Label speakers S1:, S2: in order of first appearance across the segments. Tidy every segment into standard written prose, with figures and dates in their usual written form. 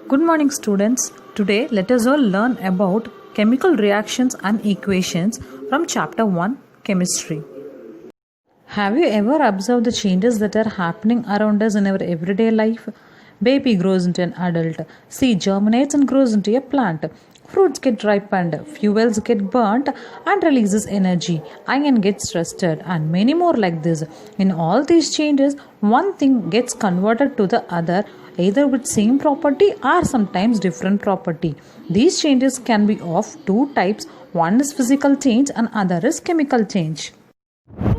S1: Good morning, students. Today, let us all learn about chemical reactions and equations from Chapter 1 Chemistry. Have you ever observed the changes that are happening around us in our everyday life? Baby grows into an adult, seed germinates and grows into a plant. Fruits get ripened, fuels get burnt and releases energy, iron gets rusted, and many more like this. In all these changes, one thing gets converted to the other, either with same property or sometimes different property. These changes can be of two types. One is physical change and other is chemical change.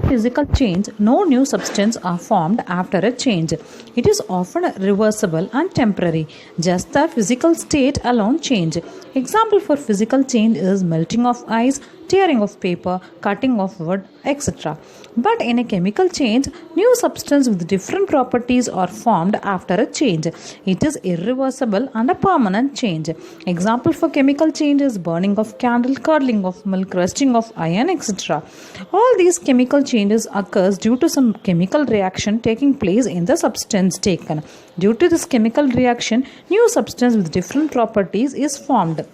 S1: Physical change, no new substance are formed after a change. It is often reversible and temporary. Just the physical state alone change. Example for physical change is melting of ice, tearing of paper, cutting of wood, etc. But in a chemical change, new substance with different properties are formed after a change. It is irreversible and a permanent change. Example for chemical change is burning of candle, curdling of milk, rusting of iron, etc. All these chemical changes occurs due to some chemical reaction taking place in the substance taken. Due to this chemical reaction, new substance with different properties is formed.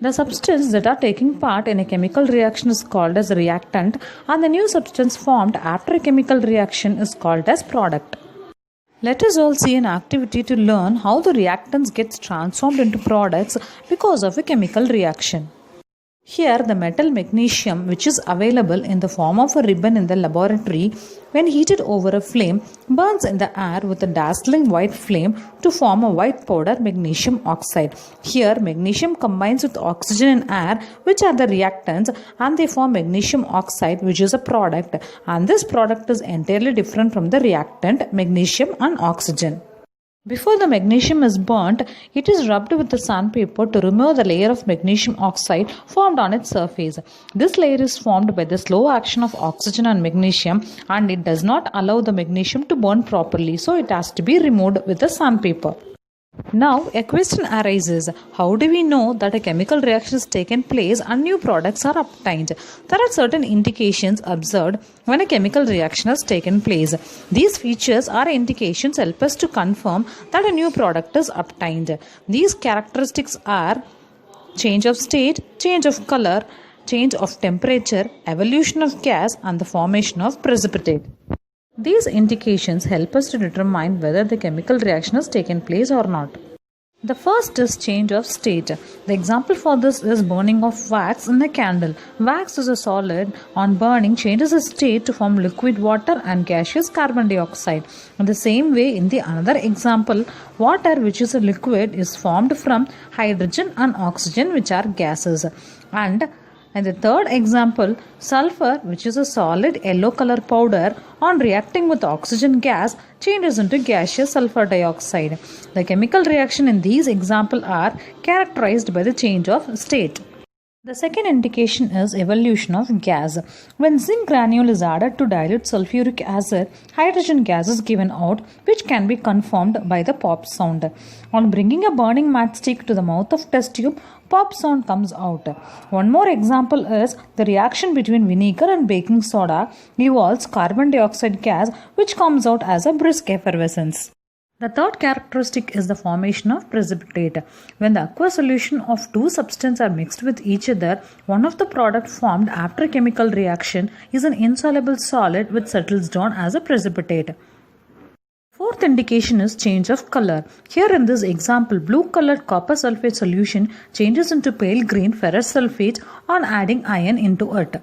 S1: The substance that are taking part in a chemical reaction is called as reactant, and the new substance formed after a chemical reaction is called as product. Let us all see an activity to learn how the reactants gets transformed into products because of a chemical reaction. Here, the metal magnesium, which is available in the form of a ribbon in the laboratory, when heated over a flame, burns in the air with a dazzling white flame to form a white powder, magnesium oxide. Here, magnesium combines with oxygen and air, which are the reactants, and they form magnesium oxide, which is a product. And this product is entirely different from the reactant, magnesium and oxygen. Before the magnesium is burnt, it is rubbed with the sandpaper to remove the layer of magnesium oxide formed on its surface. This layer is formed by the slow action of oxygen and magnesium, and it does not allow the magnesium to burn properly, so it has to be removed with the sandpaper. Now, a question arises, how do we know that a chemical reaction has taken place and new products are obtained? There are certain indications observed when a chemical reaction has taken place. These features or indications help us to confirm that a new product is obtained. These characteristics are change of state, change of color, change of temperature, evolution of gas, and the formation of precipitate. These indications help us to determine whether the chemical reaction has taken place or not. The first is change of state. The example for this is burning of wax in a candle. Wax is a solid. On burning, changes its state to form liquid water and gaseous carbon dioxide. In the same way, in the another example, water, which is a liquid, is formed from hydrogen and oxygen, which are gases. And the third example, sulfur, which is a solid yellow color powder, on reacting with oxygen gas, changes into gaseous sulfur dioxide. The chemical reaction in these examples are characterized by the change of state. The second indication is evolution of gas. When zinc granule is added to dilute sulfuric acid, hydrogen gas is given out, which can be confirmed by the pop sound. On bringing a burning matchstick to the mouth of test tube, pop sound comes out. One more example is the reaction between vinegar and baking soda evolves carbon dioxide gas, which comes out as a brisk effervescence. The third characteristic is the formation of precipitate. When the aqueous solution of two substances are mixed with each other, one of the products formed after a chemical reaction is an insoluble solid which settles down as a precipitate. Fourth indication is change of color. Here in this example, blue colored copper sulfate solution changes into pale green ferrous sulfate on adding iron into it.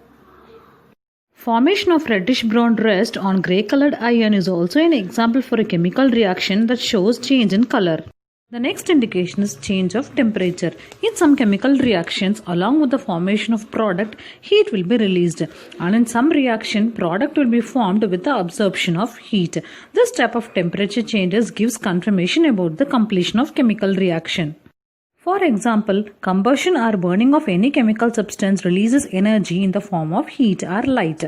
S1: Formation of reddish brown rust on grey colored iron is also an example for a chemical reaction that shows change in color. The next indication is change of temperature. In some chemical reactions, along with the formation of product, heat will be released, and in some reaction, product will be formed with the absorption of heat. This type of temperature changes gives confirmation about the completion of chemical reaction. For example, combustion or burning of any chemical substance releases energy in the form of heat or light.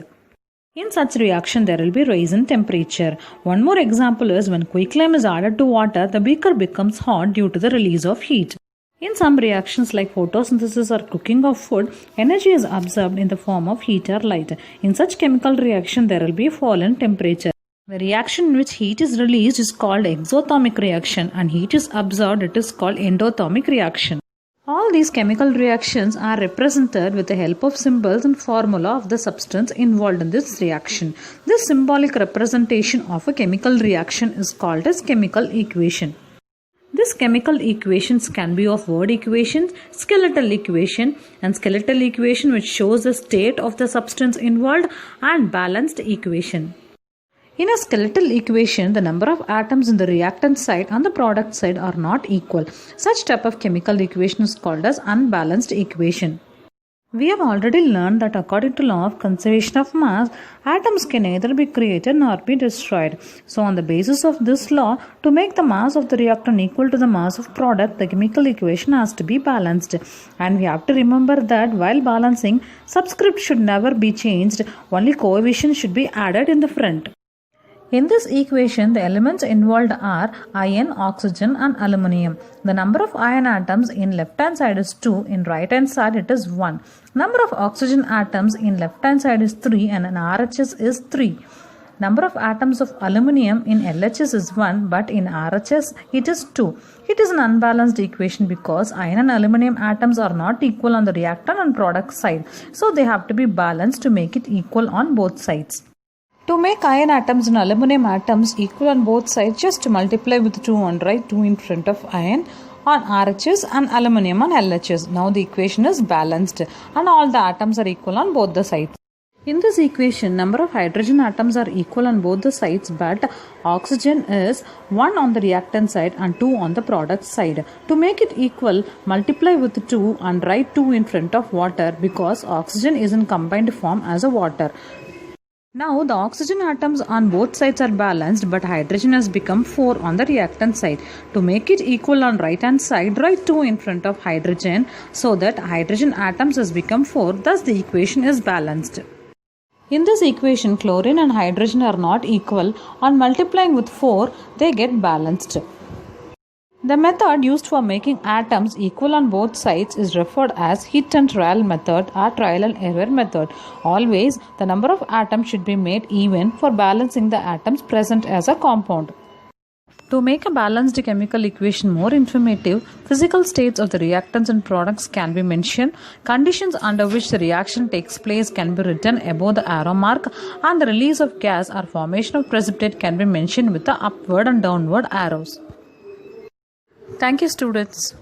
S1: In such reaction, there will be rise in temperature. One more example is when quicklime is added to water, the beaker becomes hot due to the release of heat. In some reactions like photosynthesis or cooking of food, energy is absorbed in the form of heat or light. In such chemical reaction, there will be a fall in temperature. The reaction in which heat is released is called exothermic reaction and heat is absorbed, it is called endothermic reaction. All these chemical reactions are represented with the help of symbols and formula of the substance involved in this reaction. This symbolic representation of a chemical reaction is called as chemical equation. These chemical equations can be of word equations, skeletal equation and skeletal equation which shows the state of the substance involved and balanced equation. In a skeletal equation, the number of atoms in the reactant side and the product side are not equal. Such type of chemical equation is called as unbalanced equation. We have already learned that according to law of conservation of mass, atoms can neither be created nor be destroyed. So on the basis of this law, to make the mass of the reactant equal to the mass of product, the chemical equation has to be balanced. And we have to remember that while balancing, subscript should never be changed, only coefficient should be added in the front. In this equation, the elements involved are iron, oxygen and aluminium. The number of iron atoms in left hand side is 2, in right hand side it is 1. Number of oxygen atoms in left hand side is 3 and in RHS is 3. Number of atoms of aluminium in LHS is 1 but in RHS it is 2. It is an unbalanced equation because iron and aluminium atoms are not equal on the reactant and product side. So they have to be balanced to make it equal on both sides. To make iron atoms and aluminum atoms equal on both sides, just multiply with 2 and write 2 in front of iron on RHS and aluminum on LHS. Now the equation is balanced and all the atoms are equal on both the sides. In this equation, number of hydrogen atoms are equal on both the sides but oxygen is 1 on the reactant side and 2 on the product side. To make it equal, multiply with 2 and write 2 in front of water because oxygen is in combined form as a water. Now the oxygen atoms on both sides are balanced but hydrogen has become 4 on the reactant side. To make it equal on right hand side, write 2 in front of hydrogen so that hydrogen atoms has become 4, thus the equation is balanced. In this equation, chlorine and hydrogen are not equal. On multiplying with 4, they get balanced. The method used for making atoms equal on both sides is referred as hit and trial method or trial and error method. Always, the number of atoms should be made even for balancing the atoms present as a compound. To make a balanced chemical equation more informative, physical states of the reactants and products can be mentioned. Conditions under which the reaction takes place can be written above the arrow mark and the release of gas or formation of precipitate can be mentioned with the upward and downward arrows. Thank you, students.